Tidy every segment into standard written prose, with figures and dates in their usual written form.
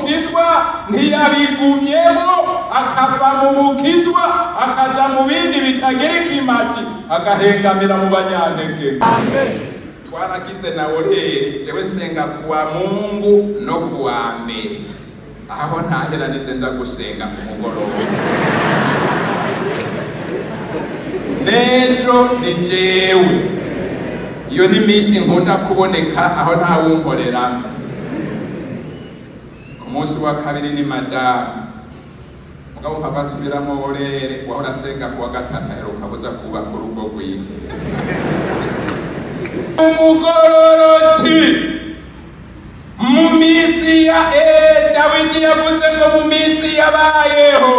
bukizwa ntiyabigumyemo, akava mu bukizwa akaja mu bindi bitagira ikimazi, agahengamira mu banyantege. Amen. Twaragize nawe rero jewe nsenga kuwa Mungu no kuwa mbere, aho ntahera nije nza gusenga ku mugoroba. Nejo ni jewe, iyo ni misi nkunda kuboneka aho ntawunkorera. Ku munsi wa kabiri ni madamu, mugabo nkava nsubiramo orere wahora asenga kuwa gatatu aheruka buza kubaka urugo rwiwe. Umugororotsi mu misi ya Dawidi yavuze ngo mu misi yabayeho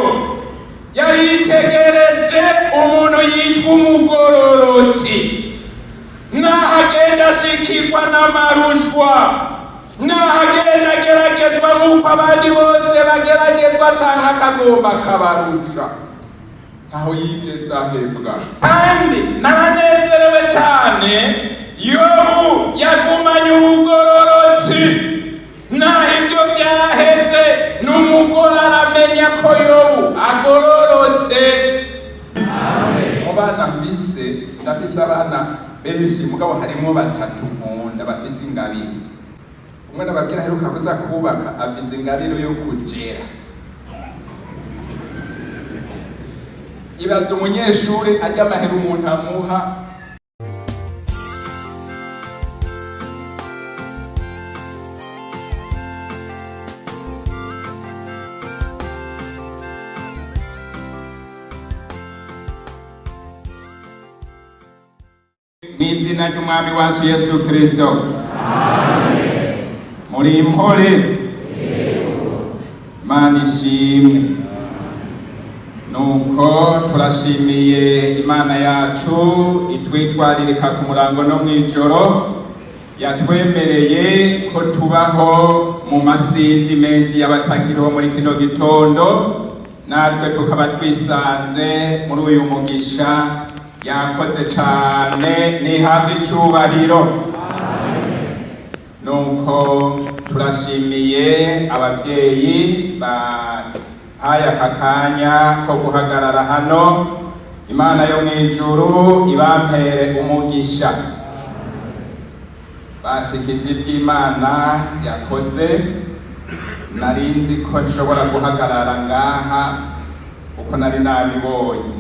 yaritegereje umuntu yitwa umugororotsi, nahagenda ashikirwa n'amarushwa, nahagenda ageragezwa nk'uko abandi bose bageragezwa canke akagomba kabarusha, ntaho yigeze ahebwa. Kandi naranezerewe cane, Yobu yagumanye ubugororotsi, naho ivyo vyaheze n'umugore aramenya ko Yobu agororotse. Mu bana ndafise abana benshi, mugabo harimo batatu nkunda bafise ingabire. Umwe nababwira aheruka kuza kubaka afise ingabire yo kugera. Ibaza umunyeshuri ajya amahera umuntu amuha. Mw'izina ry'umwami wacu Yesu Kristo. Amen. Muri impore Imana ishimwe. Nuko turashimiye Imana yacu itwitwaririka ku murango no mw'ijoro, yatwemereye ko tubaho mu masinzi menshi y'abatakiriho muri kino gitondo, natwe tukaba twisanze muri uyu mugisha. Yakoze cane, nihabwe icubahiro. Nuko turashimiye abavyeyi bahaye akakanya ko guhagarara hano. Imana yo mw'ijuru ibampere umugisha. Bashikije ivy'Imana yakoze, narinzi ko nshobora guhagarara ngaha uko nari nabibonye.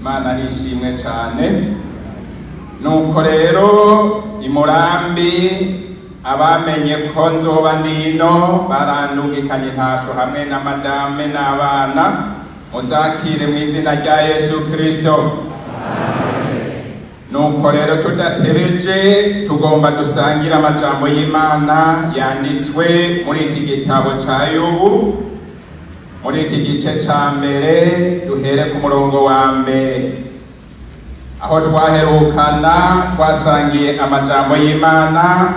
Imana nishimwe cane. Nuko rero imurambi abamenye ko nzoba ndino barandungikanye intasho hamwe na madame n'abana, muzakire mw'izina rya Yesu Kristo. Nuko rero tudatebeje tugomba dusangira amajambo y'Imana yanditswe muri iki gitabo ca Yobu, muri iki gice ca mbere duhere ku murongo wa mbere. Aho twaherukana twasangiye amajambo y'Imana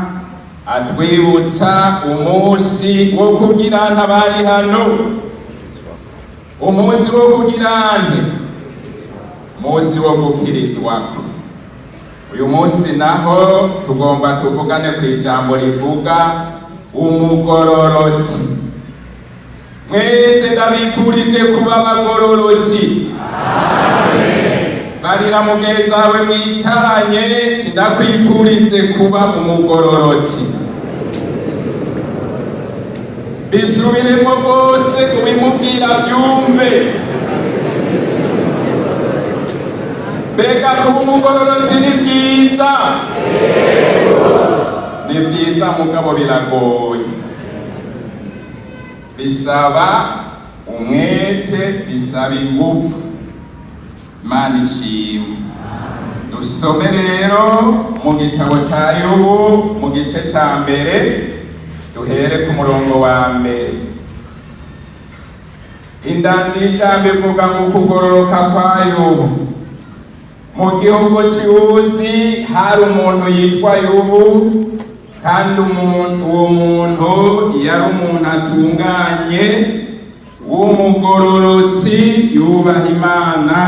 atwibutsa umunsi wo kugira ntabari hano, umunsi wo kugira umunsi wo gukirizwako. Uyu munsi naho tugomba tuvugane ku ijambo rivuga umugororotsi. Mwese ndabipfurije kuba abagororotsi. Barira mugenzi wawe mwicaranye, ndakwipfurize kuba umugororotsi. Bisubiremo bose kubimubwira byumve. Mbega kuba umugororotsi ni vyiza? Ni vyiza mugabo biragoye. Bisaba umwete, bisaba ingufu. Imana ishimwe. Dusome rero mu gitabo ca Yobu mu gice ca mbere, duhere ku murongo wa mbere. Indanzi y'ijambo ivuga ngo kugororoka kwa Yobu. Mu gihugu cy'Uzi hari umuntu yitwa Yobu, kandi uwo muntu yari umuntu atunganye w'umugororotsi, yubaha Imana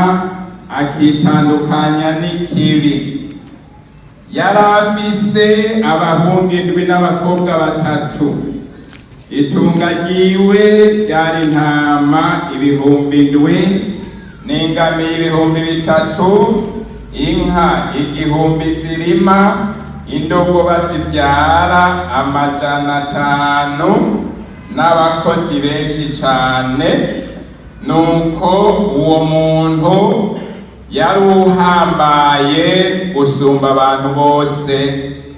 akitandukanya n'ikibi. Yari afise abahungu 7 n'abakobwa 3. itunga ryiwe ryari intama 7,000 n'ingamiya 3,000, inka 1,000 zirima, indogoba zivyara 500 n'abakozi benshi cane. Nuko uwo muntu yari uhambaye gusumba abantu bose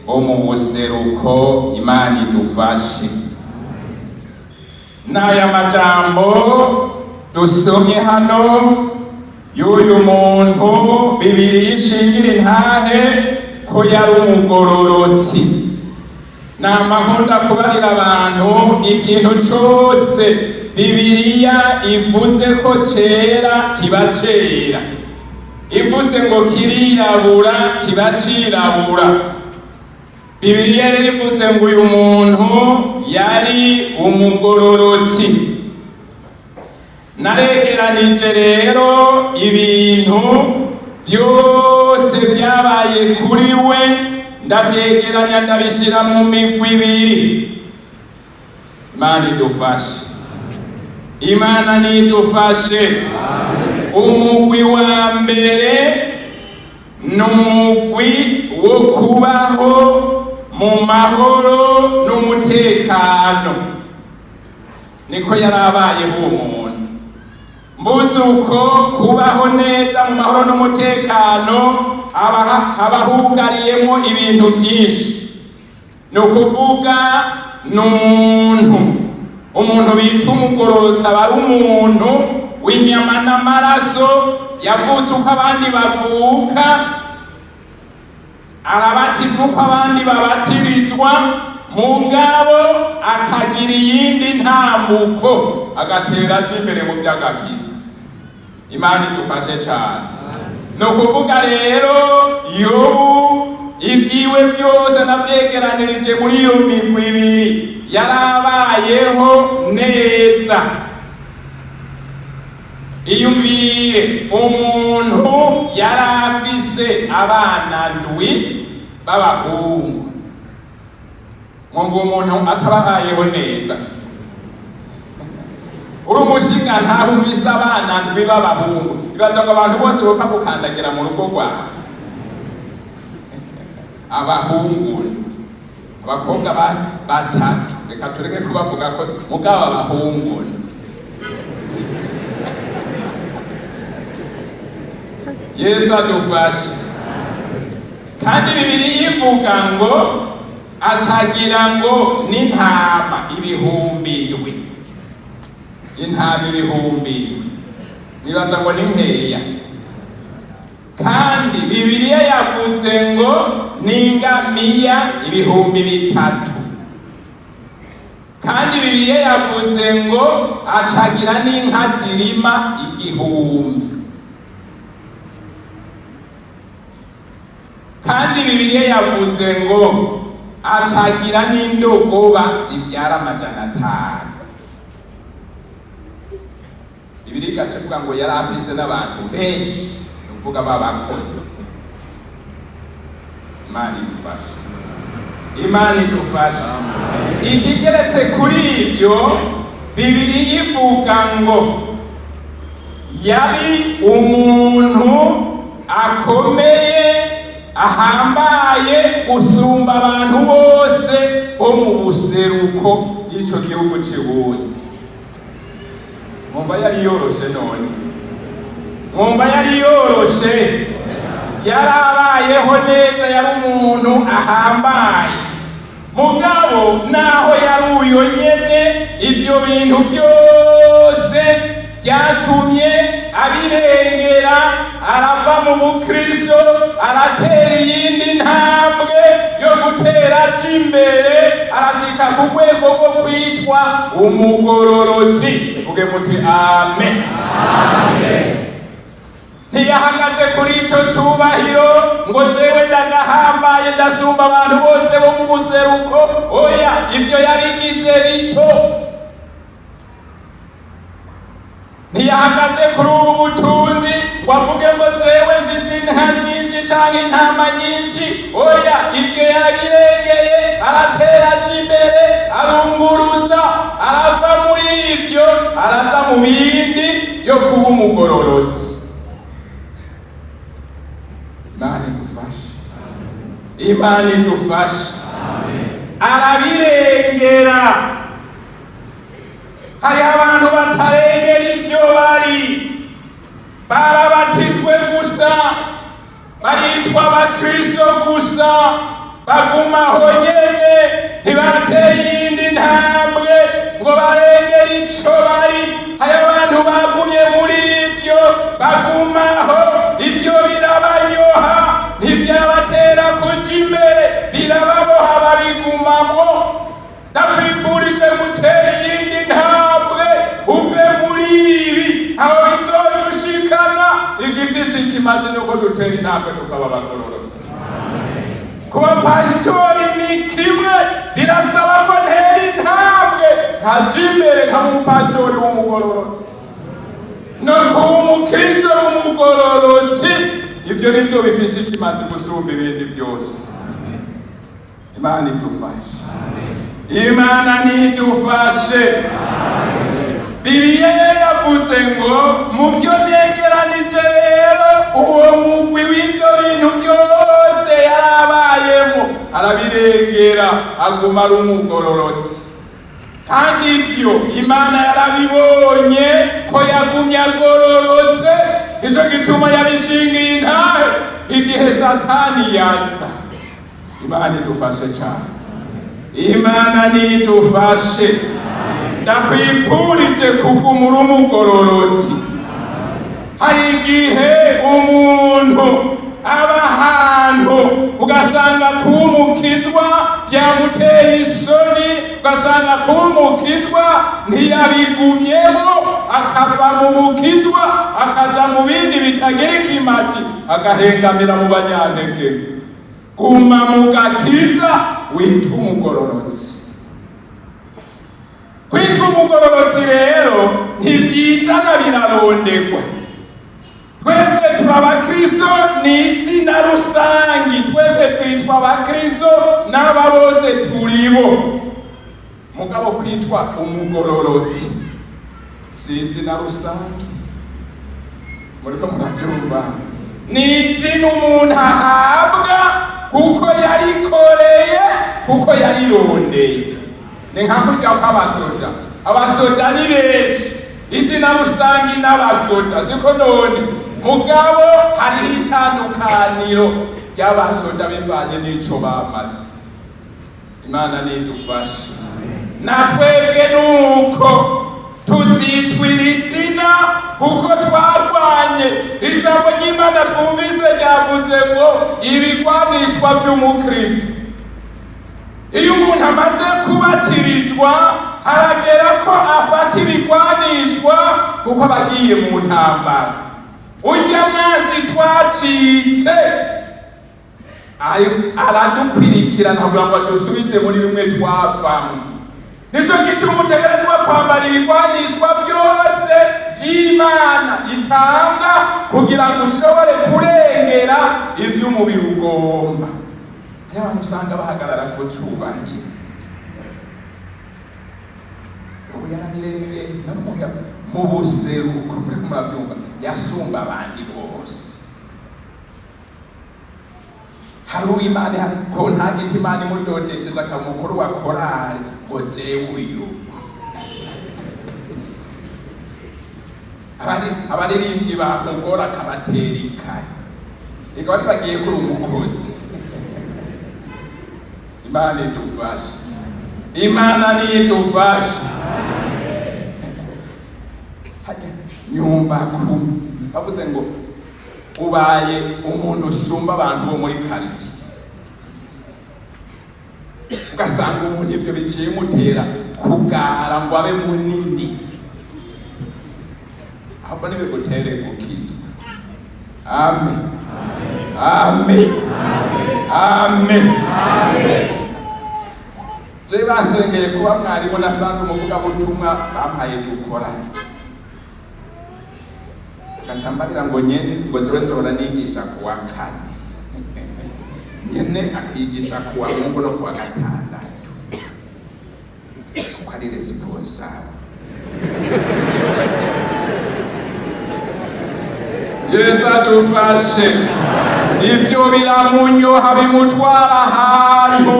bo mu buseruko. Imana idufashe. N'aya majambo dusomye hano y'uyu muntu, Bibiliya ishingira intahe ko yari umugororotsi. Namahunda kubarira abantu ikintu cose Bibiliya ivuze ko cera kiba cera, ivuze ngo kirirabura kiba cirabura. Bibiliya rero ivuze ngo uyu muntu yari umugororotsi. Naregeranije rero ibintu byose byabaye kuri we, ndavyegeranya ndabishira mu migwi ibiri. Imana idufashe. Imana nidufashe. Umugwi wa mbere n'umugwi wo kubaho mu mahoro n'umutekano. Niko yarabayeho uwo muntu. Mvuze uko kubaho neza mu mahoro n'umutekano haba hugariyemo ibintu byinshi. Ni ukuvuga umuntu bita umugororotsi aba ari umuntu w'inyama n'amaraso, yavutse uko abandi bavuka, arabatizwa uko abandi babatirizwa, mugabo akagira iyindi ntambuko, agatera aja imbere mu by'agakiza. Imana idufashe cyane. Ni ukuvuga rero Yobu ibyiwe byose navyegeranirije muri iyo migwi ibiri. Yarabayeho neza. Iyumvire, umuntu yarafise abana 7 b'abahungu. Mwumva umuntu atababayeho neza. Uri umushinga ntaho ufise abana 7 b'abahungu, ibaza ngo abantu bose bopfa gukandagira mu rugo rwawe. Abahungu, abakobwa 3, reka tureke kubavuga ko mugabo abahungu. Yesu adufashe. Kandi Bibiliya ivuga ngo acagira ngo n'intama 7,000. Intama 7,000. Nibaza ngo ni nkeya. Kandi Bibiliya yavuze ngo n'ingamiya 3,000. Kandi Bibiliya yavuze ngo acagira n'inka zirima 1,000. Kandi Bibiliya yavuze ngo acagira n'indogoba zivyara 500. Bibiliya ikavuga ngo yari afise n'abantu benshi, uvuga babakozi. Imana idufashe. Imana idufashe. Ikigeretse kuri ibyo, Bibiliya ivuga ngo yari umuntu akomeye, ahambaye gusumba abantu bose bo mu buseruko bw'ico gihugu c'Uburundi. Mwumva yari yoroshe none? Mwumva yari yoroshe? Yarabayeho neza, yari umuntu ahambaye. Mugabo naho yari uyo nyene, ivyo bintu byose byatumye abirengera, arava mu bukristo, aratera iyindi ntambwe yo gutera aja imbere, arashika ku rwego rwo kwitwa umugororotsi. Vuge muti amen. Amen. Ntiyahagaze kuri ico cubahiro ngo jewe ndagahambaye ndasumba abantu bose bo mu buseruko. Oya, ivyo yabigize bito. Ntiyahagaze kuri ubu butunzi ngo avuge ngo jewe mfise inka nyinshi nyinshi canke intama nyinshi, oya ivyo yarabirengeye, aratera aja imbere, arunguruza, arava muri ivyo araja mu bindi vyo kuba umugororotsi. Imana idufashe, Imana idufashe. Arabirengera. Hari abantu batarengera ivyo bari, barabatizwe gusa, baritwa abakristo gusa, bagumaho nyene, ntibateye iyindi ntambwe ngo barengere ico bari. Hari abantu bagumye muri ivyo, bagumaho, ivyo birabanyoha, ntivyabatera kuja imbere, birababoha babigumamwo. Ndakwifurije gutera iyindi ntambwe, uve muri ibi, aho bizodushikana. Igifise ikimazi nuko dutera intambwe tukaba abagororotsi. Kuba pasitori ni kimwe, birasaba ko ntera intambwe nkaja imbere nkaba umupasitori w'umugororotsi, no kuba umukristo w'umugororotsi. Ivyo nivyo bifise ikimazi gusumba ibindi vyose. Imana idufashe, Imana nidufashe. Bibiliya yavuze ngo mu vyo negeranije rero uwo mugwi w'ivyo bintu byose yarabayemo arabirengera, aguma ari umugororotsi. Kandi ivyo Imana yarabibonye ko yagumye agororotse, ico gituma yabishingiye intahe igihe Satani yaza. Imana idufashe cyane, Imana nidufashe. Ndakwifurije kuguma uri umugororotsi. Hari igihe umuntu aba ahantu ugasanga kuba umukizwa vyamuteye isoni, ugasanga kuba umukizwa ntiyabigumyemo, akava mu bukizwa akaja mu bindi bitagira ikimazi, agahengamira mu banyantege. Guma mu gakiza, witwa umugororotsi. Kwitwa umugororotsi rero ntivyizana, birarondegwa. Twese turi abakristo, ni izina rusangi, twese twitwa abakristo, n'aba bose turibo. Mugabo kwitwa umugororotsi si izina rusangi. Muriko muravyumva? Ni izina umuntu ahabwa kuko yarikoreye, kuko yarirondeye. Ni nka kurya kw'abasoda. Abasoda ni benshi, izina rusangi n'abasoda siko none. Mugabo hariho itandukaniro ry'abasoda bivanye n'ico bamaze. Imana nidufashe. Natwebwe nuko tuzitwira izina kuko twarwanye. Ijambo ry'Imana twumvise ryavuze ngo ibigwanishwa vy'umukristo. Iyo umuntu amaze kubatirizwa, haragera ko afata ibigwanishwa kuko abagiye mu ntambara. Urya mwazi twacitse aradukwirikirana kugira ngo dusubize muri bimwe twavamo. Nico gituma utegerezwa kwambara ibigwanishwa byose vy'Imana itanga kugira ngo ushobore kurengera ivy'umubiri ugomba. Hariho abantu usanga bahagarara ku cubahiro, ubu yarabirengeye. None umuntu yavuga mu buseruko, muri kumuravyumva, yasumba abandi bose. Hari uw'Imana ko nta giti Imana imudodesheje akamukuru wa korali ngo jewe uyu. Abaririmbyi bamugora akabatera ikaye, eka bari bagiye kuri umukozi. Imana idufashe, Imana nidufashe. Nyumba kumi bavuze ngo ubaye umuntu usumba abantu bo muri kariti, ugasanga umuntu ivyo biciye mutera kugara ngo abe munini, ahubwo nibigutere gukizwa. Amen, amen, amen. Je basengeye kuba mwarimu, nasanze umuvuga butumwa bampaye gukora, gacambarira ngo nyene ngo jewe nzora nigisha kuwa kane. nyene akigisha kuwa Mungu no kuwa gatandatu kuko ari responsable. Yesu adufashe. Ivyo biramunyoha bimutwara ahantu.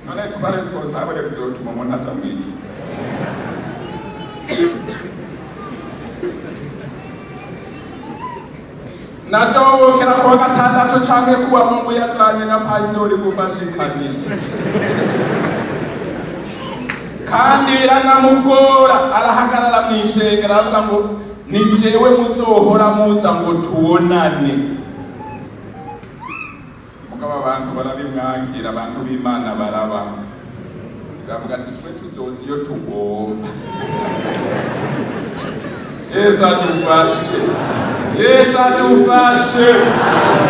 None kuba responsable bizotuma umuntu aja mw'ijuru. Natokera kuwa gatandatu canke kuwa Mungu yajanye na pastori gufasha ikanisa. Kandi biranamugora, arahagarara mw'ishengero aravuga ngo ni jewe muzohora muza ngo tubonane. Mugabo abantu barabimwankira, abantu b'Imana baraba. Baravuga ati twe tuzoza iyo tugomba. Yesu adufashe. Yesu adufashe.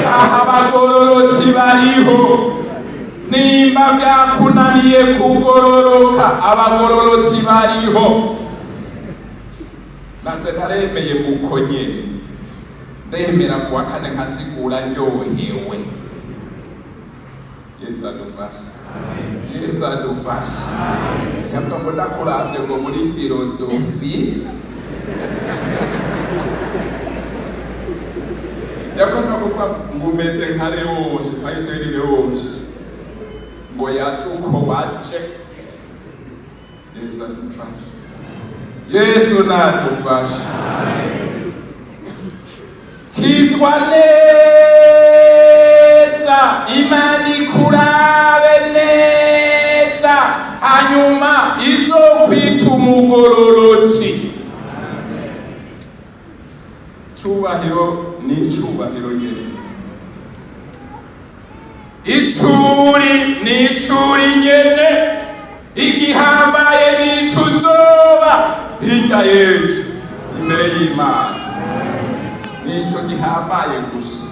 Aha abagororotsi bariho. Nimba vyakunaniye kugororoka, abagororotsi bariho. Nanje ntaremeye muko nyene. Ndemera kuwa kane nkasigura ndyohewe. Yesu adufashe. Yesu adufashe. Yavuga ngo ndakuravye ngo muri filozofi yakunda kuvuga ngo umeze nka Leonce, Kayiseri Leonce, ngo yaje uko baje. Yesu adufashe. Yesu nadufashe. Kitwa neza, Imana ikurabe neza, hanyuma izokwita umugororotsi. Cubahiro ni cubahiro nyene. Icuri ni icuri nyene. Igihambaye ni icuzoba hirya yejo imbere y'Imana. Nico gihambaye gusa.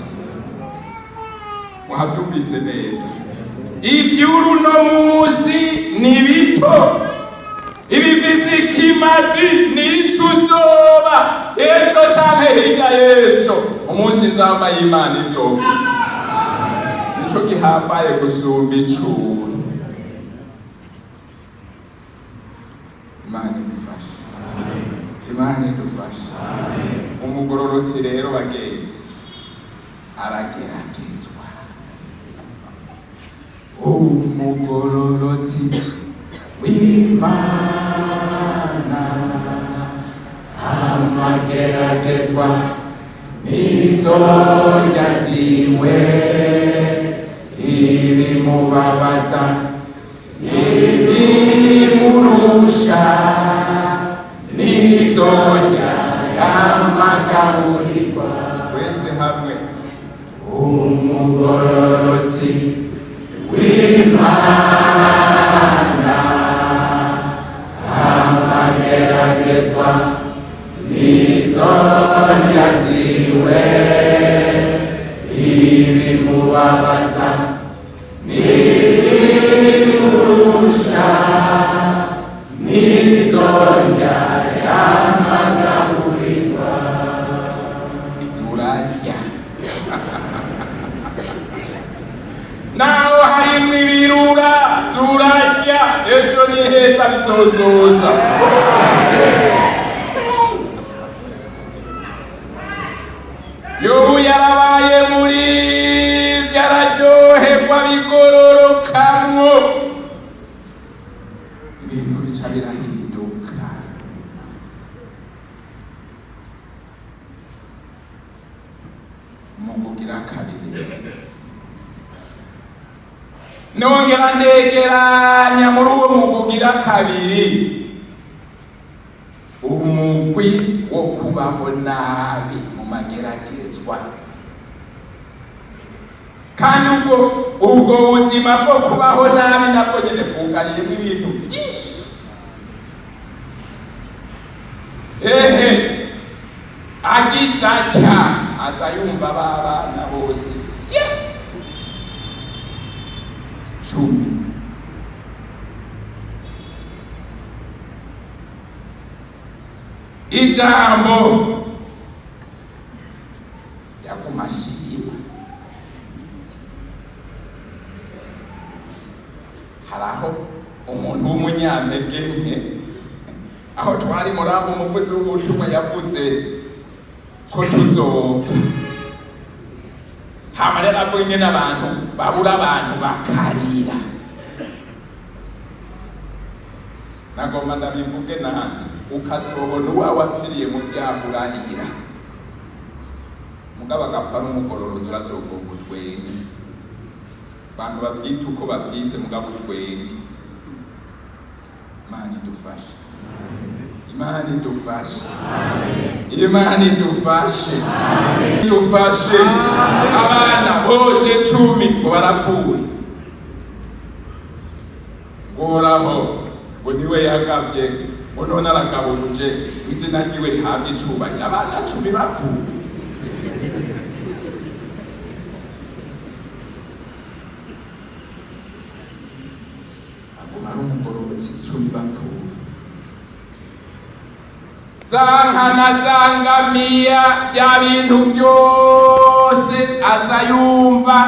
Wavyumvise neza. Ivy'uruno musi ni bito. Ibifise ikimazi ni icuzoba ejo canke hirya yejo. Umunsi nzamba y'Imana izoba. Nico gihambaye gusumba icuri. Imana idufashe. Imana idufashe. Umugororotsi rero bagenzi arageragezwa. Umugororotsi w'Imana amageragezwa n'inzonja ziwe, ibimubabaza ibimurusha n'inzonja y'amagaburirwa. Wese hamwe. Umugororotsi w'Imana amageragezwa n'inzonja ziwe, ibimubabaza n'ibimurusha n'inzonja y'amagaburirwa. Zurarya. Naho harimwo ibirura zurarya, ejo ni heza bitosoza. Yobu yarabaye muri vyararyoherwa bigororokamwo, ibintu bica birahinduka. Mu kugira kabiri nongera ndegeranya muri uwo mukugira kabiri umugwi wo kubaho nabi mu mageragezwa. Kandi ubwo buzima bwo kubaho nabi nabwo nyene bwugariyemo ibintu byinshi. Agize atya aza yumva babana bose cumi. Ijambo yakumashima umunyantege nke aho twari murambo umuvuzi w'ubutumwa yavuze ko tuzopfa hama rero avuga ingene abantu babura abantu bakarira. Nagomba ndabivuge nanje ukazobona uwawe apfiriye mu vyaha urarira mugabo agapfa ari umugororozi urazogomba utwenge. Abantu bavyita uko bavyise mugabo utwenge. Imana idufashe, Imana idufashe, Imana idufashe, idufashe. Abana bose 10 ngo barapfuye ngoraho ngo niwe yagavye ngo none aragaburuje izina ryiwe rihabwa icubahiro. Abana 10 bapfuye. Agumara umugororotsi 10 bapfuye. Zankana zangamiya bya bintu byose azayumva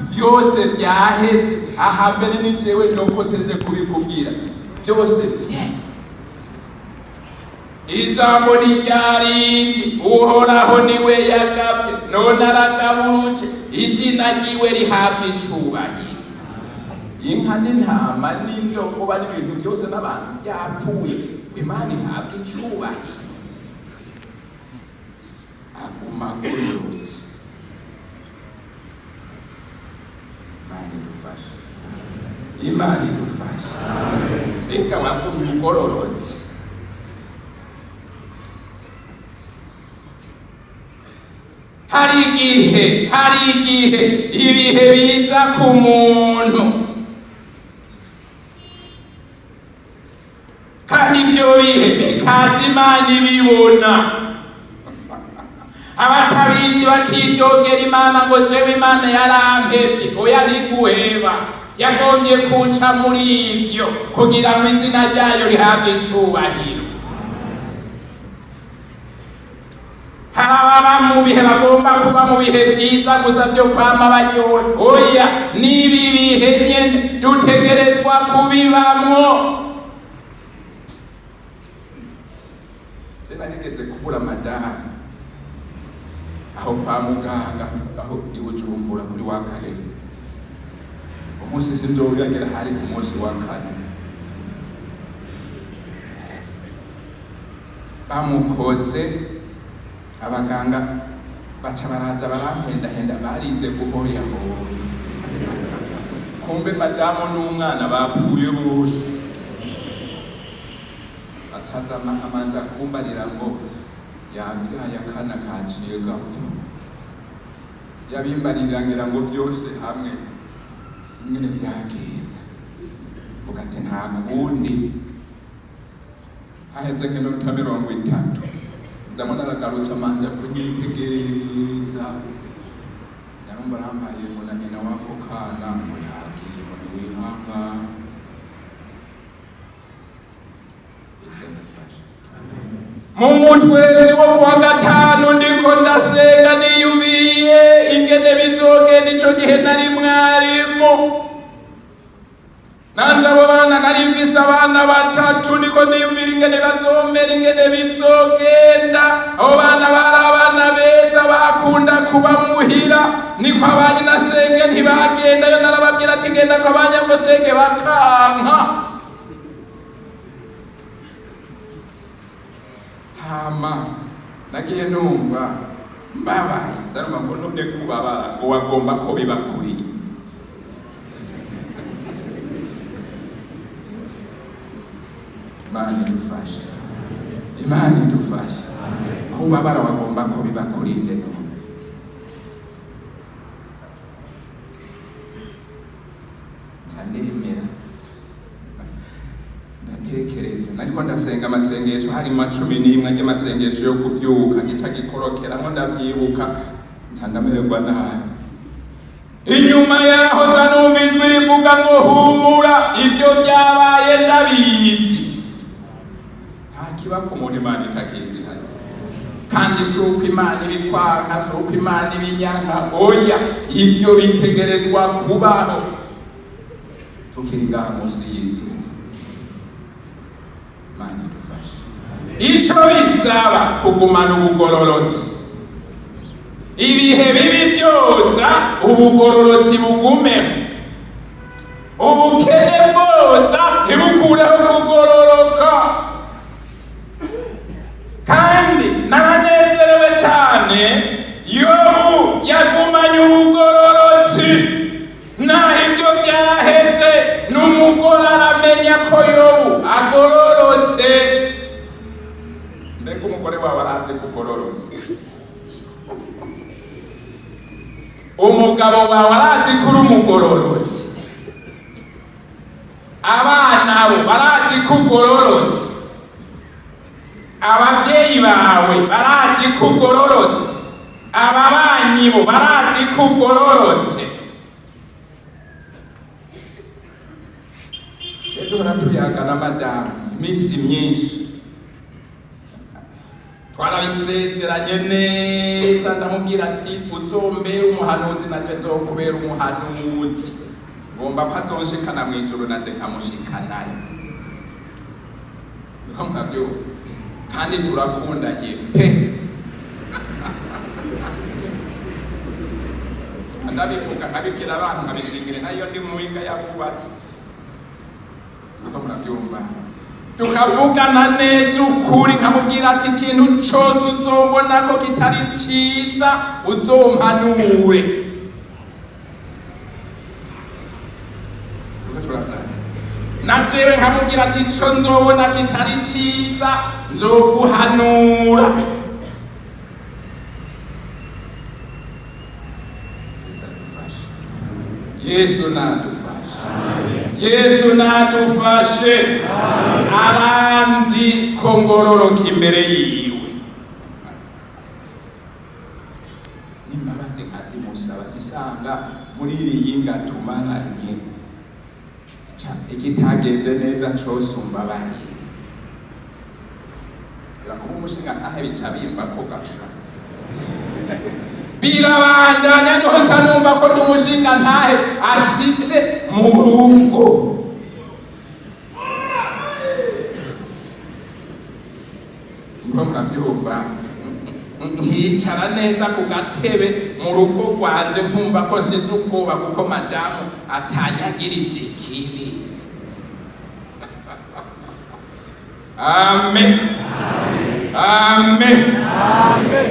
byose byaheze. Aha mbere ni jewe ndokoteje kubikubwira byose vye. Ijambo ryari uhoraho niwe yagavye none aragaburuje izina ryiwe rihabwa icubahiro. Inka n'intama n'indogoba n'ibintu byose n'abantu byapfuye Imana ihabwa icubahiro. Aguma gororotse. Imana idufashe, Imana idufashe. Reka wagumye ugororotse. Hari igihe ibihe biza ku muntu kandi ibyo bihe bikaza Imana ibibona. Abatabizi bakidogera Imana ngo jewe Imana yarampevye. Oya ntiguheba, yagombye kuca muri ivyo kugira ngo izina ryayo rihabwe icubahiro. Harababa mu bihe bagomba kuba mu bihe vyiza gusa vyo kwama baryohe. Oya nibi bihe nyene dutegerezwa kubibamwo. Tena nigeze kubura madani aho kwa muganga aho ibujumbura kuri wa kane. Umunsi sinzoragera hari ku munsi wa kane. Bamukoze abaganga baca baraza barampenda barinze guhoya hoya. Kumbe madamu n'umwana bapfuye bose. Acaza amanza kumbarira ngo yavyaye akana kaciye gapfa. Yabimbarira ngira ngo byose hamwe singene vyagenda. Vuga ati nta kundi. Haheze nk'inota 30 nzamona aragarutse amanza kunyitegereza. Yarumva arambaye ngo na nyina wako kana ngo yagiye mu wihanga. Mu mutwezi wo kuwa gatanu ndiko ndasenga niyumviye ingene bizogenda ico gihe nari mwarimu. Nanje abo bana nari mfise abana 3 ndiko niyumvira ingene bazomera ingene bizogenda. Abo bana bari abana beza bakunda kuba muhira niko abanye nasenge ntibagenda. Yo narababwira ati genda kabanya ngo senge bakanka. Hama nagiye numva mbabaye ndarumva ngo none kubabara ngo wagomba ko bibakuri. Imana idufashe, Imana idufashe. Kubabara wagomba ko bibakurinde no. Ndemera ndatekereza nariko ndasenga amasengesho hari 11 y'amasengesho yo kuvyuka gica gikorokeramo ndavyibuka ncandamererwa nabi. Inyuma yaho zanumva ijwi rivuga ngo humura ivyo vyabaye ndabizi. Nta kiba ku muntu Imana itakizi hano. Kandi suko Imana ibikwanka, suko Imana ibinyanka. Oya ivyo bitegerezwa kubaho tukiri ngaha munsi y'inzu. Imana idufashe. Ico bisaba kugumana ubugororotsi. Ibihe bibi byoza ubugororotsi bugumeho. Ubukene bwoza ntibukureho kugororoka. Kandi naranezerewe cyane Yobu yagumanye ubugororotsi. Naho ibyo byaheze n'umugore aramenya ko Yobu agororotse. Mbega umugore wawe arazi kugororotse? Umugabo wawe arazi kuri umugororotse? Abana bo barazi kugororotse? Abavyeyi bawe barazi kugororotse? Ababanyi bo barazi kugororotse? Ejo tuyaga na madamu imisi myinshi twarabisezeranye neza, ndamubwira ati uzombera umuhanuzi naje nzokubera umuhanuzi, ngomba ko azonshikana mw'ijuru naje nkamushikanayo. Niko mwavyo kandi turakundanye pe. Ndabivuga nkabibwira abantu nkabishingire nayo ndi mu wiga yabubatse. Niko muravyumva, tukavugana neza ukuri, nkamubwira ati ikintu cyose uzombona ko kitari ciza uzompanure. Najewe nkamubwira ati ico nzobona kitari ciza nzoguhanura. Yesu nadufashe. Yesu nadufashe. Aranzi ko ngororoka imbere yiwe. Nimbabaze nkazimusaba isanga muri iri yinga tumaranye. Ikitagenze neza cose umbabarire. Kuba umushinga ntahe bica bimva ko gasha. Birabandanya niho ncanumva ko ndi umushinga ntahe ashitse mu rugo. Ngo muravyumva, nkicara neza ku gatebe mu rugo rwanje nkumva ko nsize ubwoba kuko madamu atanyagiriza ikibi. Amen. Amen. Amen.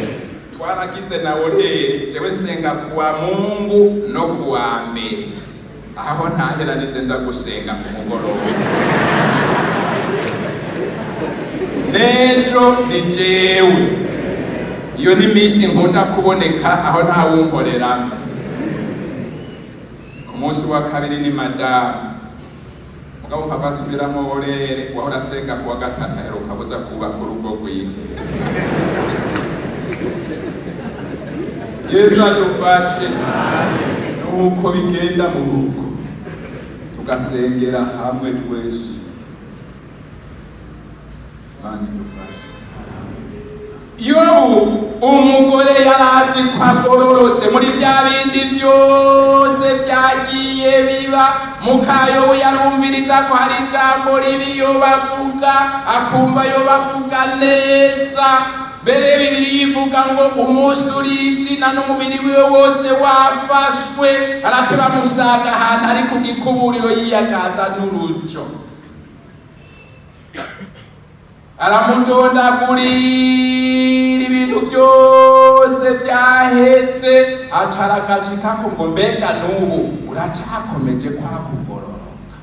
Twaragize nawe rero jewe nsenga kuwa Mungu no kuwa mbere. Aho ntahera nije nza gusenga ku mugoroba. Nejo ni jewe. Iyo ni misi nkunda kuboneka aho nta wumporera. Ku munsi wa kabiri ni madamu. Mugabo nkava nsubiramo orere wahora asenga kuwa gatatu aheruka buza kubaka urugo rwiwe. Yesu adufashe. Nuko bigenda mu rugo tugasengera hamwe twese. Imana idufashe. Yobu umugore yarazi ko agororotse muri bya bindi byose byagiye biba. Mukayo yarumviriza ko hari ijambo ribi yo bavuga, akumva yo bavuga neza. Mbere Bibiliya ivuga ngo umunsi urizina n'umubiri wiwe wose wafashwe. Arateba musaga ahantu ari ku gikuburiro yiyagaza n'urujo. Aramudondagurira ibintu byose byahetse, acara agashika ko ngo mbega n'ubu uracakomeje kwa kugororoka.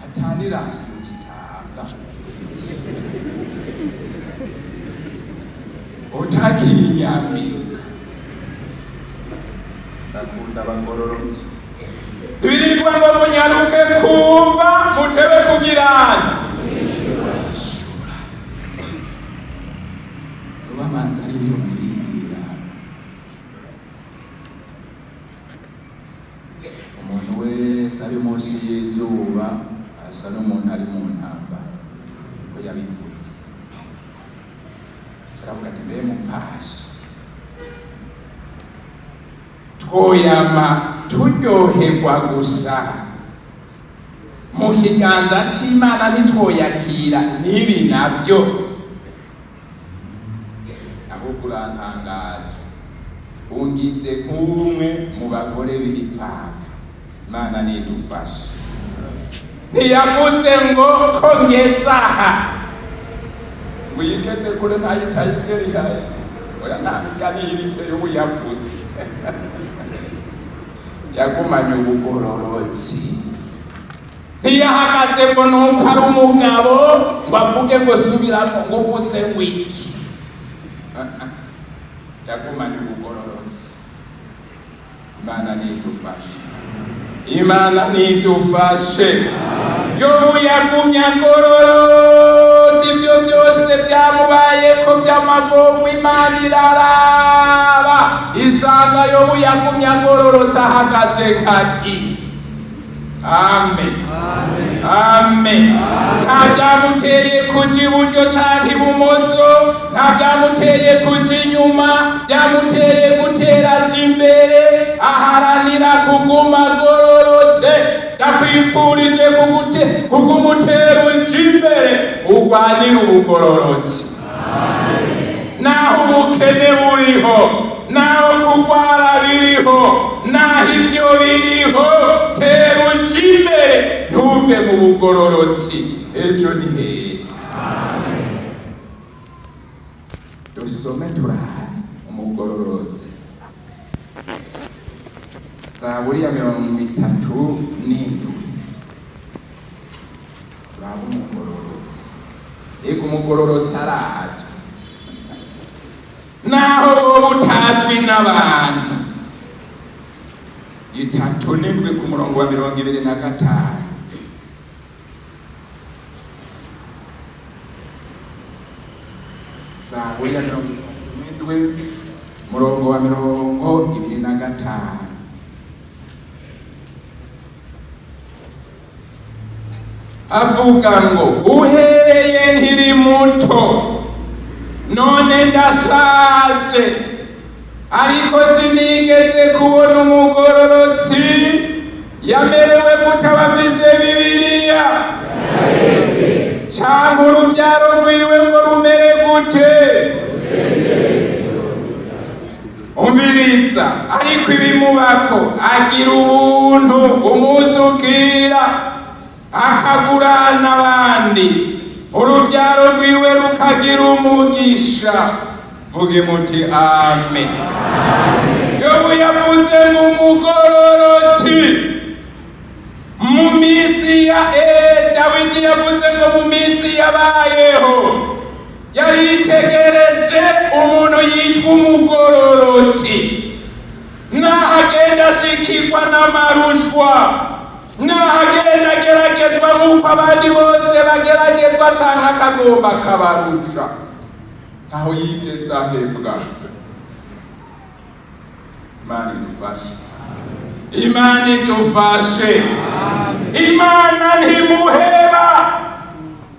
Hatanirasi ugitanga utakinyambika. Zakunda bangororotse. Bibiliya ngo munyaruke kumva mutebe kugirana. Shura. Ubamanza ari yumvira. Umuntu wese ari munsi y'izuba asa n'umuntu ari mu ntambara. Ko yabivuze. Saravuga ati mbe mumfashe. Twoyama turyoherwa gusa mu kiganza c'Imana ntitwoyakira n'ibi navyo. Ahubwo urantangaje, ungize nk'umwe mu bagore b'ibipfapfa. Imana nidufashe. Ntiyavuze ngo ko ngeza aha ngo yigeze kure ntayitayigeri haye, oya ntabikani ibice y'ubuyapfutse. Yagumanye ubugororotsi. Ntiyahagaze ngo nuko ari umugabo ngo avuge ngo subiramo ngo uvuze wiki. Yagumanye ubugororotsi. Imana nidufashe. Imana nidufashe. Yobu yagumye agororotse, ibyo byose byamubayeko by'amagongo Imana iraraba isanga Yobu yagumye agororotse ahagaze nk'ati. Amen. Amen. Nta byamuteye kuja iburyo canke ibumoso, nta byamuteye kuja inyuma, byamuteye gutera aja imbere, aharanira kuguma agororotse. Ndakwipfurije kugumutera uja imbere, urwanira ubugororotsi. Naho ubukene buriho, naho kugwara biriho, naho ivyo biriho, tera uja imbere, ntuve mu bugororotsi. Ejo ni heza. Dusome turaha umugororotsi. Zaburi ya 37. Turaba umugororotsi. Ego umugororotsi arazwi, naho butazwi n'abantu. 37 ku murongo wa 25. Zaburi ya 37 murongo wa 25. Avuga ngo uhereye nkiri muto none ndashaje, ariko sinigeze kubona umugororotsi yamerewe kutabafise Bibiliya, canke uruvyaro rwiwe ngo rumere gute. Umviriza, ariko ibimubako agira ubuntu, umusukira akagurana abandi, uruvyaro rwiwe rukagira umugisha. Vuge muti amen. Yobu yavuze ngo umugororotsi mu misi ya Dawidi yavuze ngo mu misi yabayeho yaritegereje umuntu yitwa umugororotsi, naho agenda ashikirwa n'amarushwa, naho agenda ageragezwa nk'uko abandi bose bageragezwa canke akagomba kabarusha, ntaho yigeze ahebwa. Imana idufashe. Imana idufashe. Imana ntimuheba.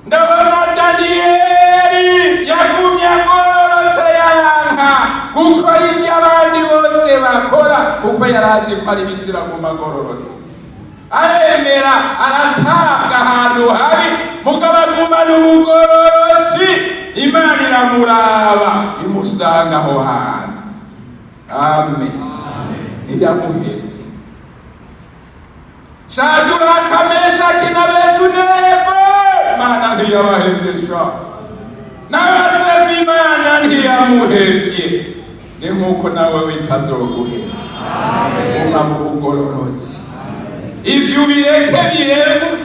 Ndabona Daniyeli yagumye agororotse yanka gukora ivyo abandi bose bakora, kuko yarazi ko ari bikira mu magororotse. Aremera aratabwa ahantu habi, mugabo agumana ubugororotsi. Imana iramuraba imusanga aho hantu. Amen. Ntiyamuhevye. Shadraka, Meshaki na Abedunego Imana ntiyabahevye sha. N'abasefi Imana ntiyamuhevye. Ni nk'uko nawe witazoguheva. Guma mu bugororotsi. Ivyo bireke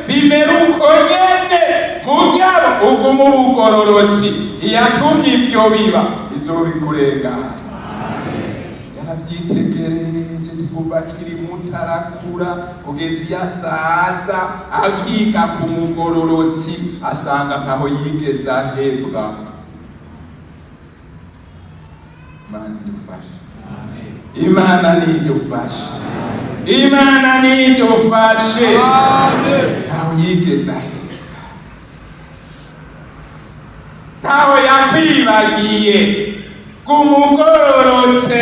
bimera uko nyene, mugabo uguma ubugororotsi. Iyatumye ivyo biba izobikurengana. Yaravyitegereje kuva akiri muto arakura kugeza iyo asaza, ahiga ku mugororotsi asanga ntaho yigeze ahebwa. Imana idufashe. Imana nidufashe. Imana nidufashe. Ntaho yigeze ahebwa, ntaho yakwibagiye. Kumugororotse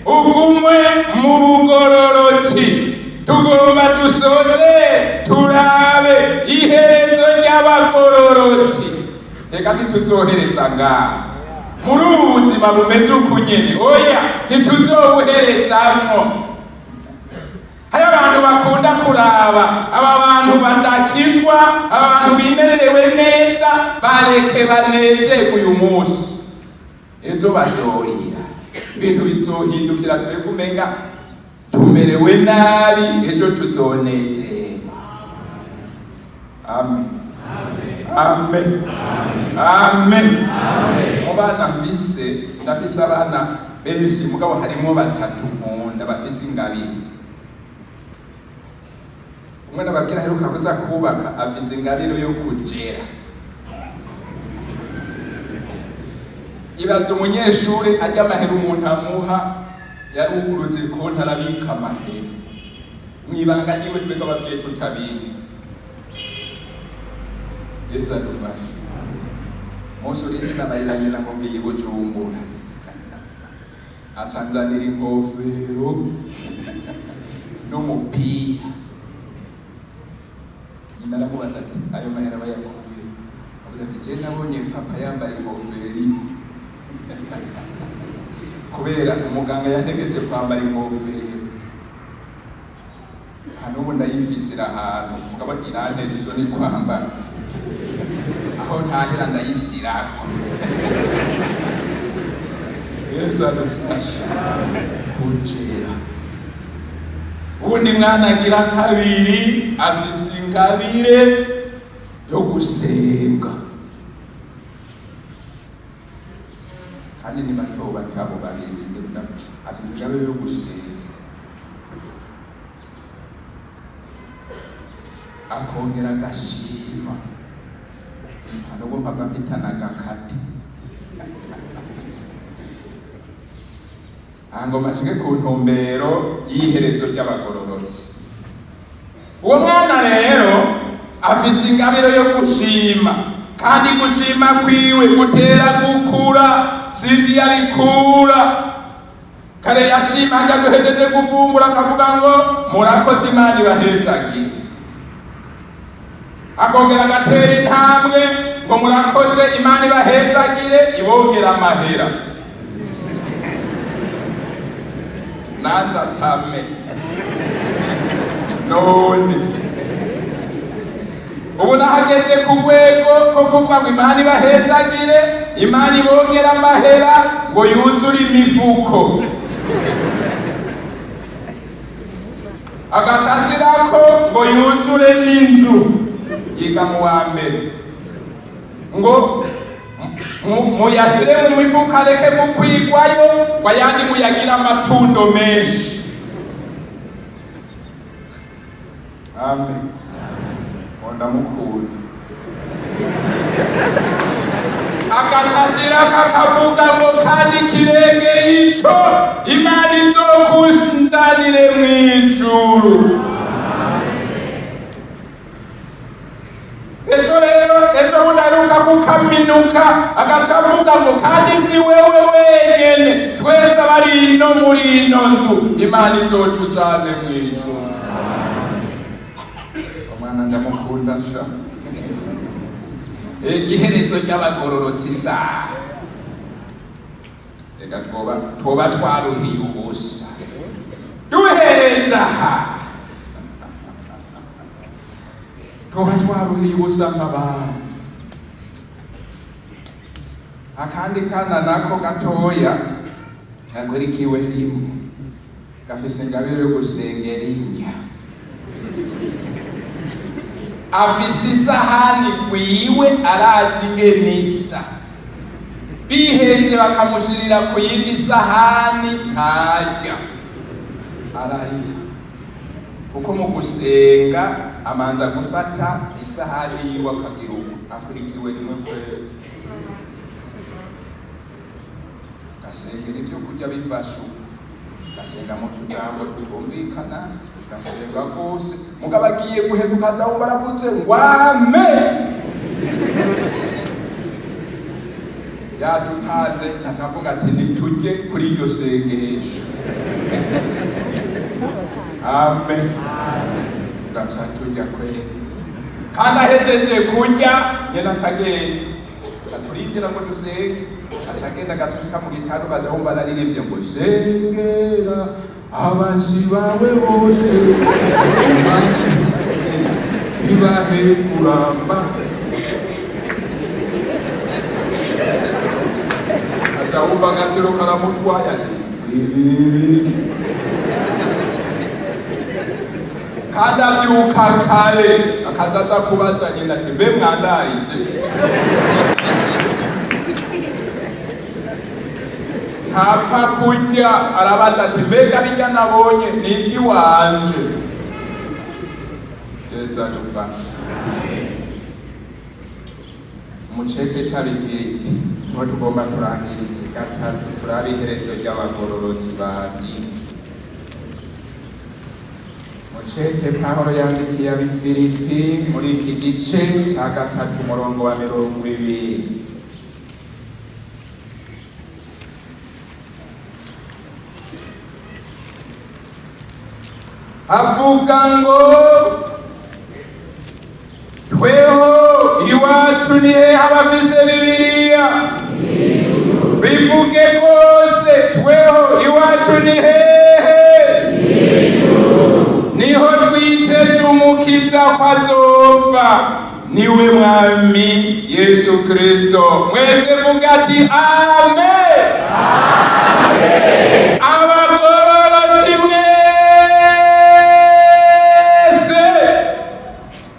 ugumwe mu bugororotsi. Tugomba dusoze turabe iherezo ry'abagororotsi. Reka ntituzohereza ngaha muri ubu buzima bumeze uku nyene, oya ntituzobuherezamwo. Hari abantu bakunda kuraba aba bantu badakizwa, aba bantu bimererewe neza, bareke banezerwe uyu munsi, ejo bazorira, ibintu bizohindukira, twe kumenga tumerewe nabi, ejo tuzonezerwa. Amen. Amen. Amen. Abana ndafise abana benshi, mugabo harimo batatu nkunda bafise ingabire. Umwe nababwira heruka kuza kubaka, afise ingabire yo kugera. Ibaza umunyeshuri ajya amahera umuntu amuha, yaruguruje konti arabika amahera mwibanga niwe twebwe abatwiye tutabizi. Yesu adufashe. Mose uretse nabariranye na ngo ngiye Bujumbura, acanzanira inkofero n'umupira. Nyina aramubaza ati ayo mahera bayakuye? Avuga ati je nabonye papa yambara inkofero kubera umuganga yantegetse kwambara inkofero. Hano ubu ndayifisira ahantu mugabo irantera isoni kwambara, aho ntahera ndayishirako. Yesu adufashe kugera. Ubundi mwana agira kabiri, afise ingabire yo gusenga, kandi ni bato batabo babiri, afise ingabire yo gusenga, akongera agashima. Nubwo mpava mpitana agakati ngo mashike ku ntumbero y'iherezo ry'abagororotsi. Uwo mwana rero afise ingabire yo gushima, kandi gushima kwiwe gutera gukura, sinzi yarikura. Kare yashima ajya duhejeje gufungura akavuga ngo murakoze Imana ibahezagire, akongera agatera intambwe ngo murakoze Imana ibahezagire ibongera amahera. Nanza tame none ubu nahageze ku rwego ko kuvuga ngo Imana ibahezagire, Imana ibongera amahera, ngo yuzure imifuko. Agacashirako ngo yuzure n'inzu. Yiga mu wa mbere ngo muyasire mu mifuka areke gukwigwayo, ngo ayandi muyagira amapfundo menshi. Amen. Ndamukunda. Agacashira kakavuga ngo kandi kirenge ico Imana izokusanire mw'ijuru. Ejo budaruka kukaminuka, agacavuga ngo kandi si wewe wenyene, twese abari ino muri ino nzu Imana izotujane mw'ijuru. Omwana ndamukunda sha. Igiherezo ry'abagororotsi saha, reka twoba twaruhiye ubusa duhereje aha, twoba twaruhiye ubusa nk'abantu. Akandi kana nako gatoya gakurikiwe rimwe, gafise ingabire yo gusengera indya, afise isahani kwiwe arazi ingene isa, bihenze bakamushirira ku yindi sahani ntarya, ararira. Kuko mu gusenga amanza gufata isahani yiwe akagira ubu, akurikiwe rimwe kwera. Gasengera ivyo kurya bifasha ubu, gasenga mu tujambo tutumvikana, gasenga gose, mugabo agiye guheza ukaza wumva aravuze ngo amen. Yadutanze acavuga ati nitujye kuri iryo sengesho. Amen. tugaca turya kweri, kandi ahejeje kurya nyene acagenda aturindira ngo dusenge, acagenda agasushika mu gitanda ukaza wumva naririmbye ngo sengera abanzi bawe bose ibahe kuramba, aza wumva agatero karamutwaye ati ibiri, kandi avyuka kare akaza aza kubaza nyina ati mbe mwandarije, ntapfa kurya arabaza ati mbega birya nabonye ni ivy'iwanje. Yesu adufashe. Mucete c'Abifilipi niho tugomba kurangiriza gatatu, turabe iherezo ry'abagororotsi ba dini. Mucete Pawulo yandikiye Abifilipi muri iki gice ca gatatu umurongo wa 20. Avuga ngo tweho iwacu ni hehe abafise Bibiliya bivuge rwose, tweho iwacu ni hehe, niho twiteze umukiza ko azova, niwe mwami Yesu Kristo. Mwese vuga ati amen, amen. Abagororotsi mwese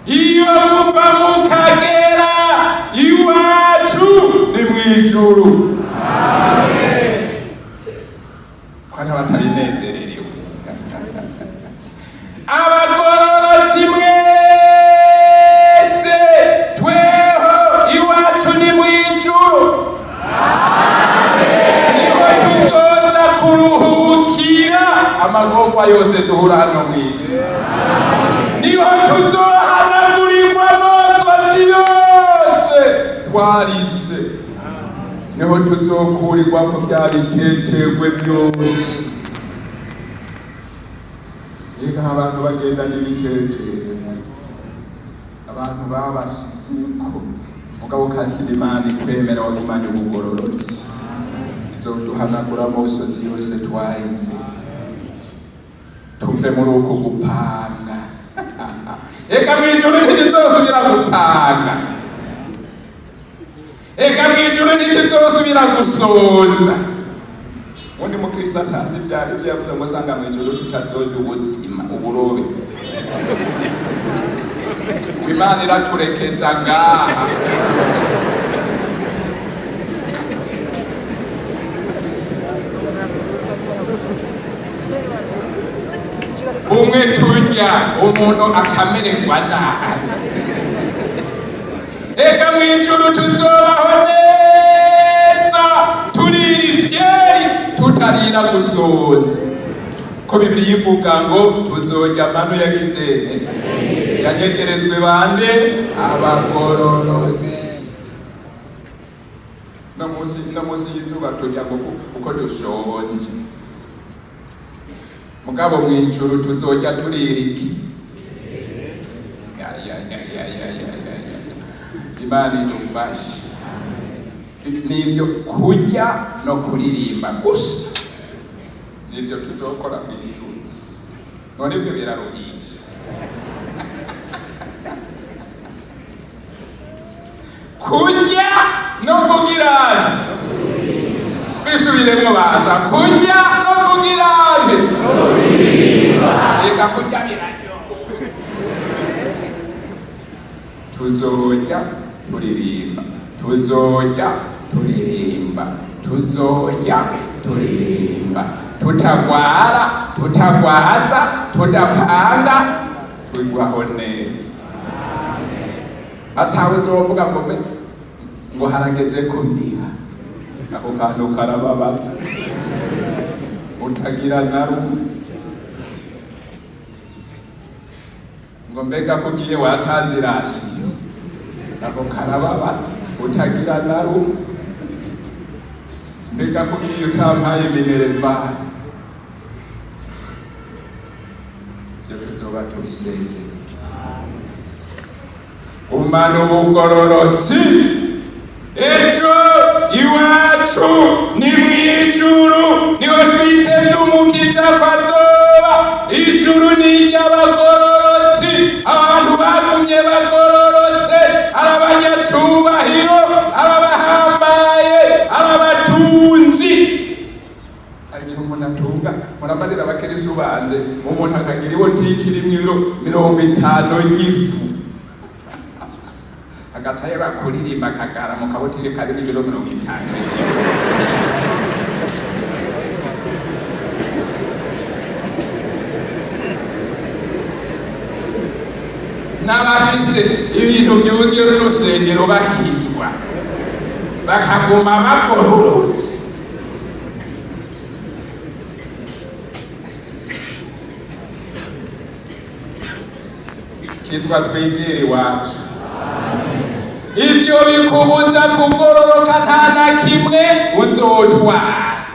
iyo muva mukagera iwacu ni mwijuru. Amen. Kwa ntabatari nezererewe abagororotsi mwese tweho iwacu ni mwijuru. Amen. Niho tuzoza kuruhukira amagorwa yose duhura hano mw'isi. Niho tuzohanagurirwa amosozi yose twarize, niho tuzokurirwa ko bya bitetegwe byose. Eka abantu bagenda n'ibitetegwe, abantu babashitseko mugabo kanzira Imana ikwemera wagumanye ubugororotsi, izoduhanagura amosozi yose twarize, tuve muri uko gupanga. Eka mwijuru ntituzosubira gupanga, eka mwijuru ntituzosubira gusonza. Undi mukristo atanze ivyari vyavuze ngo sanga mwijuru tutazorya ubuzima uburobe. Imana iraturekeza ngaha. Umwe turya umuntu akamererwa nabi, eka mwijuru tuzobaho neza turira ifyeri tutarira gusonza, ko Bibiliya ivuga ngo tuzorya amanu yagizene yanyegerezwe bande abagororotsi. No musi y'izuba turya kuko dushonje, mugabo mwijuru tuzorya turira iki? Imana idufashe. Nivyo kurya no kuririmba gusa nivyo tuzokora mwijuru, none ivyo biraruhisha. Kurya no kugirana bisubiremwo basha, kurya no kugirana eka kurya biraryoha. Tuzorya turirimba, tuzorya turirimba, tuzorya turirimba, tutagwara tutagwaza tutapanga, tugwaho neza. Atawe uzovuga ngo harageze kundiha, ako kantu karababaza, utagira na rumwe. Ngo mbega kugiye watanze irasiyo, ako karababaza, utagira na rumwe. Mbega kugiye utampaye minerevare, tuzoba tubisezeye. Gumana ubugororotsi, ejo iwacu ni mwijuru, niho twiteze umukiza ko azoba. Ijuru ni iry'abagororotsi, abantu bagumye bagororotse, arabanyacubahiro, arabahambaye, arabatunzi. Agira umuntu atunga, muramarira abakerezo banze, umuntu akagira ibotiki rimwe ibiro 50 y'ifu, agaca bakuririmba akagara mu kabotike karimo ibiro 50 y'ifu. N'abafise ibintu byuzuye n'urusengero bakizwa bakaguma bagororotse. Kizwa twegere iwacu. Ivyo bikubuza kugororoka nta na kimwe uzotwara,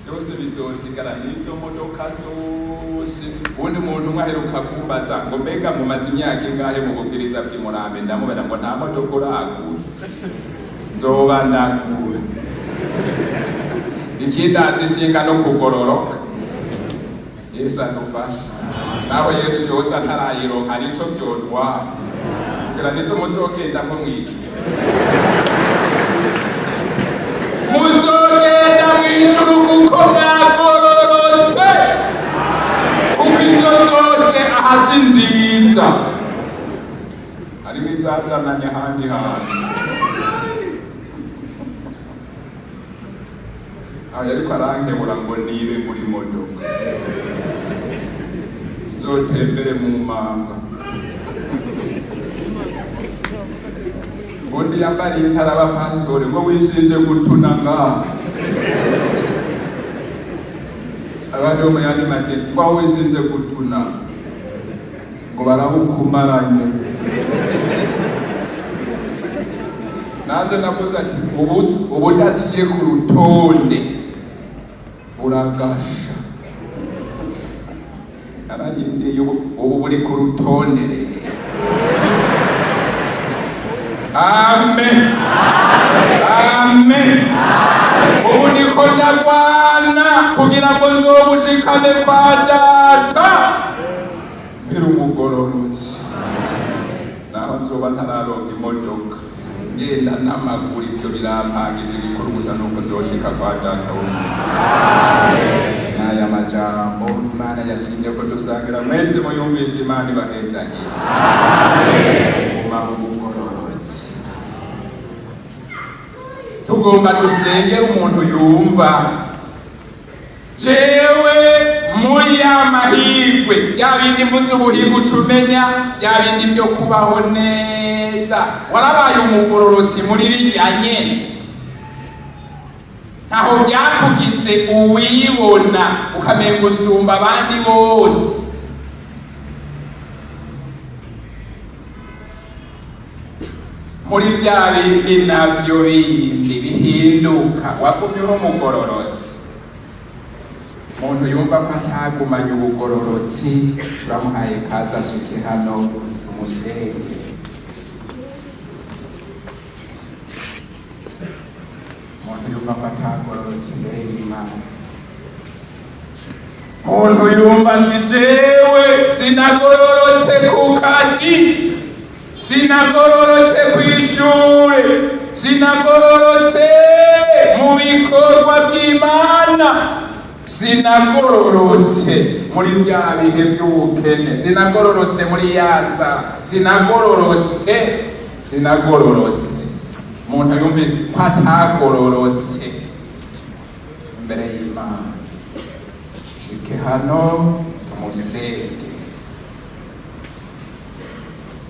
byose bizosigara n'izo modoka zose. Ubundi muntu mwaheruka kumbaza ngo mbega mumaze imyaka ingahe mu bubwiriza bw'Imurambi? Ndamubera ngo nta modoka uragura. Nzoba ndagura. Ikidazi singa no kugororoka. Yesu adufasha. Naho Yesu yoza ntarayironka nico vyotwara, kugira nizo muzogendamwo mwijuru. Muzogenda mwijuru kuko mwagororotse, kuko izo zose ahasi nziza harimo izazananye ahandi hantu. Aho yariko arankebura ngo nibe muri modoka zotembere mu manga. Ubundi yambariye intaraba pasore ngo wisinze gutuna ngaha. Abandi bo mu yandi madini ngo wisinze gutuna ngo barabukumaranye. Nanze navuze ati ubu ndaciye ku rutonde uragasha. Ararindiye ubu buri ku rutonde rero. Amen. Amen. Ubu niko ndagwana kugira ngo nzobushikane kwa data nkiri umugororotsi. Naho nzoba ntararonka imodoka, ngenda n'amaguru, ivyo birampagije. Igikuru gusa nuko nzoshika kwa data wo mwijuru. Aya majambo Imana yashimye ko dusangira. Mwese muyumvise, Imana ibahezagiye. Tugomba dusengera umuntu yumva, jewe muri amahirwe, bya bindi mvuze ubuhiga ucumenya, bya bindi byo kubaho neza. Warabaye umugororotsi muri birya nyene, ntaho byakugize uwibona ukamenga usumba abandi bose. Muri bya bindi navyo bindi bihinduka, wagumye uri umugororotsi. Umuntu yumva ko atagumanye ubugororotsi, turamuhaye kaza asuke hano umusenge. Umuntu yumva ko atagororotsi imbere y'Imana. Umuntu yumva ati jewe sinagororotse ku kazi, sinagororotse kw'ishure, sinagororotse mu bikorwa by'Imana, sinagororotse muri bya bihe by'ubukene, sinagororotse muri ya nzara, sinagororotse. Umuntu yumvise ko atagororotse imbere y'Imana, shike hano tumusenge.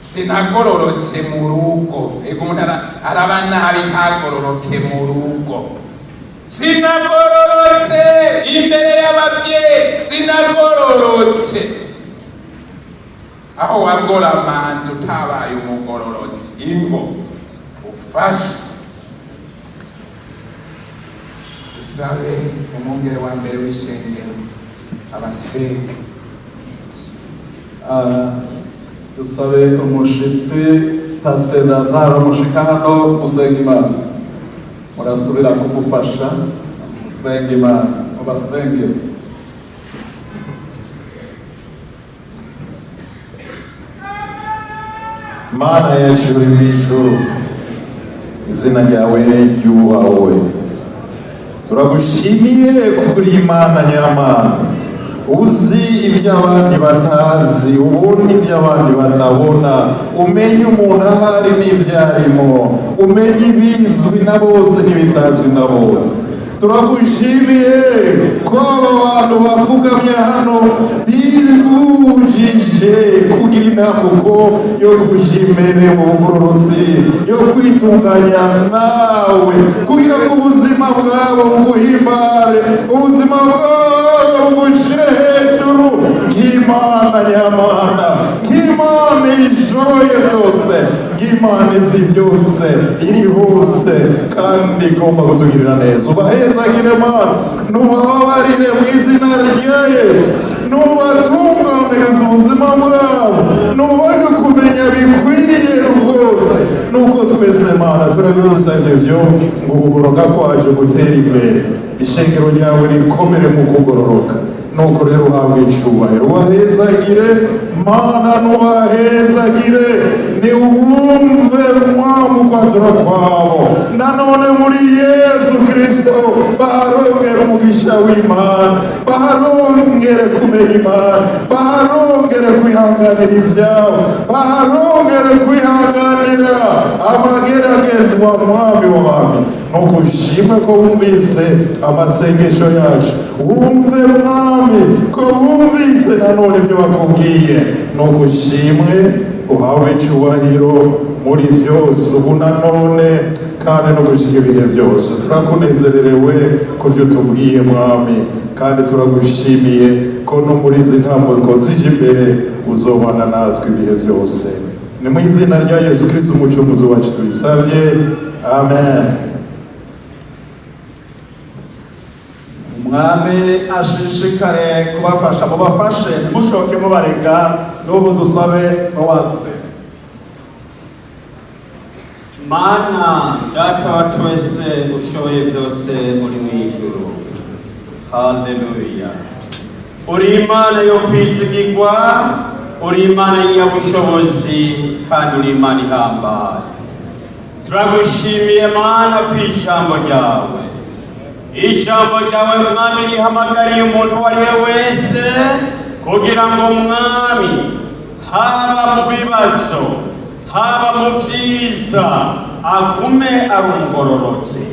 Sinagororotse mu rugo, ego umuntu araba nabi ntagororoke mu rugo. Sinagororotse imbere y'abavyeyi, sinagororotse. Aho wagora manzi utabaye umugororotsi, ingo ufashe. Dusabe umwungere wa mbere w'ishengero abasenge. dusabe umushitsi Pastor Lazaro mushika hano musenga Imana, murasubira kumufasha musenga Imana, mubasenge. Mana yacu uri mw'ijuru, izina ryawe ryubahwe. Turagushimiye kuko uri Imana nyamana, uzi ibyo abandi batazi, ubona ibyo abandi batabona, umenya umuntu ahari n'ivyarimo, umenya ibizwi na bose n'ibitazwi na bose. Turagushimiye ko aba bantu bapfukamye hano bihujije kugira intambuko yo kuja imbere mu bugororotsi, yo kwitunganya nawe, kugira ngo ubuzima bwabo buguhimbare, ubuzima bwabo bugushire hejuru nk'Imana nyamana, nk'Imana ishoboye byose, nk'Imana izi byose, iri hose kandi igomba kutugirira neza. Ubahezagire Mana, nubabarire mu izina rya Yesu, nubatunganiriza ubuzima bwabo, nubahe kumenya bikwiriye rwose. Nuko twese Mana turabigusabye byo ngo ukugoroka kwacu gutere imbere, ishengero ryawe rikomere mu kugororoka. Nuko rero uhabwe icubahiro, ubahezagire Mana, nubahezagire, niwumve Mwami ukwatura kwabo, nanone muri Yesu Kristo baharongere umugisha w'Imana, baharongere kumenya Imana, baharongere kwihanganira ivyabo, baharongere kwihanganira amageragezwa Mwami w'abami. Nuko ushimwe ko wumvise amasengesho yacu, wumve Mwami ko wumvise nanone ibyo bakubwiye. Nuko ushimwe, uhawe icubahiro muri byose ubu nanone kandi no gushika ibihe byose. Turakunezererewe ku byo tubwiye Mwami, kandi turagushimiye ko no muri izi ntambuko zije imbere uzobana natwe ibihe byose. Ni mu izina rya Yesu Kristo umucunguzi wacu tubisabye, amen. Mwami ashishikare kubafasha, mubafashe ntimushoke mubarega, n'ubu dusabe bawase. Mana data wa twese ushoboye byose uri mu ijuru, haleluya. Uri Imana yo kwizigirwa, uri Imana y'inyabushobozi, kandi uri Imana ihambaye. Turagushimiye Mana ku ijambo ryawe, ijambo ryawe Mwami rihamagariye umuntu uwo ari we wese kugira ngo Mwami, haba mu bibazo haba mu byiza, agume ari umugororotsi.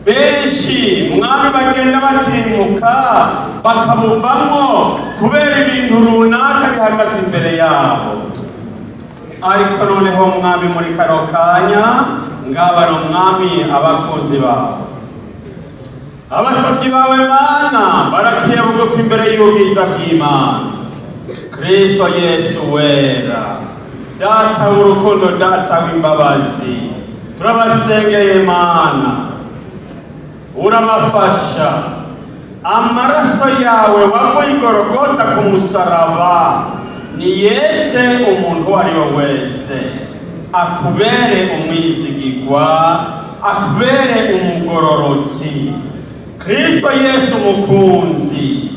Benshi Mwami bagenda batimuka bakabuvamo kubera ibintu runaka bihagaze imbere yabo, ariko noneho Mwami muri kano kanya ngaba no Mwami abakozi bawe, abasabyi bawe Mana baraciye bugufi imbere y'ubwiza bw'Imana. Kristo Yesu wera, data w'urukundo, data w'imbabazi, turabasengeye Mana, urabafasha. Amaraso yawe wavuye i Golgota ku musaraba niyeze umuntu uwo ari we wese, akubere umwizigirwa, akubere umugororotsi. Kristo Yesu mukunzi,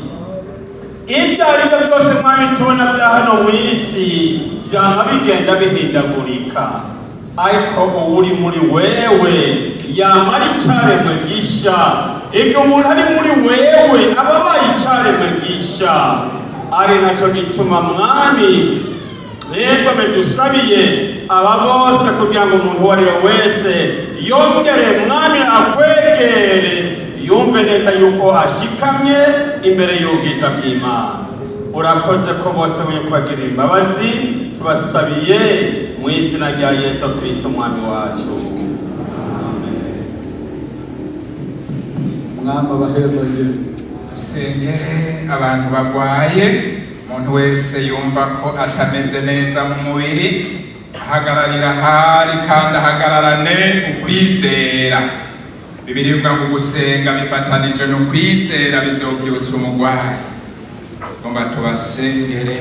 ibyo ari byo byose Mwami tubona bya hano mu isi byama bigenda bihindagurika, ariko uri muri wewe yama ari icaremwe gisha. Iyo umuntu ari muri wewe aba abaye icaremwe gisha. Ari nacyo gituma Mwami rero dusabiye aba bose kugira ngo umuntu uwo ari we wese yongere Mwami akwegere, yumve neza yuko ashikamye imbere y'ubwiza bw'Imana. Urakoze ko bose uye kubagirira imbabazi, tubasabiye mu izina rya Yesu Kristo Mwami wacu, amen. Mwami abahezagire. Sengere abantu bagwaye, umuntu wese yumva ko atameze neza mu mubiri, ahagararira hari kandi ahagararane ukwizera. Bibiliya ivuga ngo gusenga bifatanije no kwizera bizobyutsa umugwayi. Ngomba tubasengere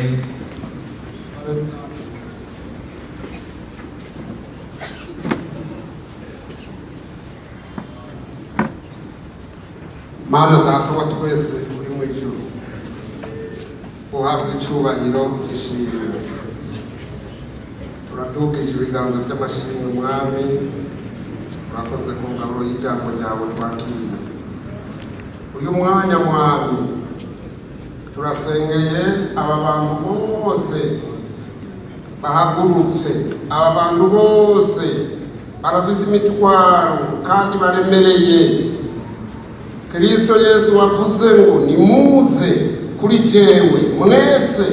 Mana data wa twese uri mu ijuru, uhabwa icubahiro ishimwe. Turadukije ibiganza by'amashimwe mwami, urakoze ku ngaburo y'ijambo ryawe twakiriye. Uyu mwanya mwami turasengeye aba bantu bose bahagurutse, aba bantu bose barafise imitwaro kandi baremereye. Kristo Yesu wavuze ngo nimuze kuri jewe mwese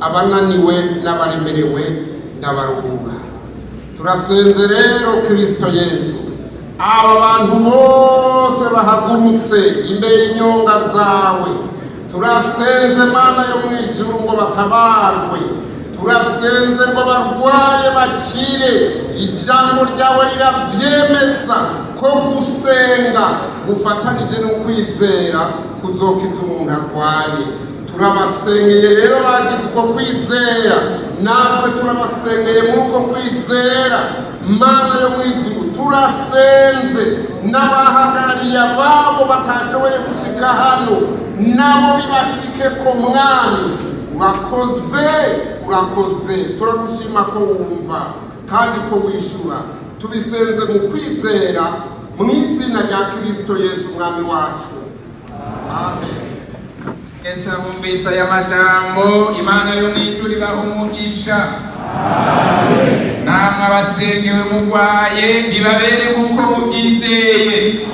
abananiwe n'abaremerewe ndabaruhura. Turasenze rero Kristo Yesu, aba bantu bose bahagurutse imbere y'inyonga zawe, turasenze Mana yo mu ijuru ngo batabarwe, turasenze ngo barwaye bakire. Ijambo ryawe riravyemeza ko gusenga gufatanije no kwizera kuzokiza umuntu arwaye. Turabasengeye rero bagize uko kwizera, natwe turabasengeye muri uko kwizera. Mana yo mu ijuru, turasenze n'abahagarariye ababo batashoboye gushika hano, nabo bibashike ko mwami. Urakoze, turagushima ko wumva kandi ko wishura. Tubisenze mu kwizera mu izina rya Kristo Yesu mwami wacu, amen. Yesu abumvise aya majambo, Imana yo mw'ijuru ibahe umugisha. Namwe abasengewe mugwaye bibabere nk'uko mubyizeye.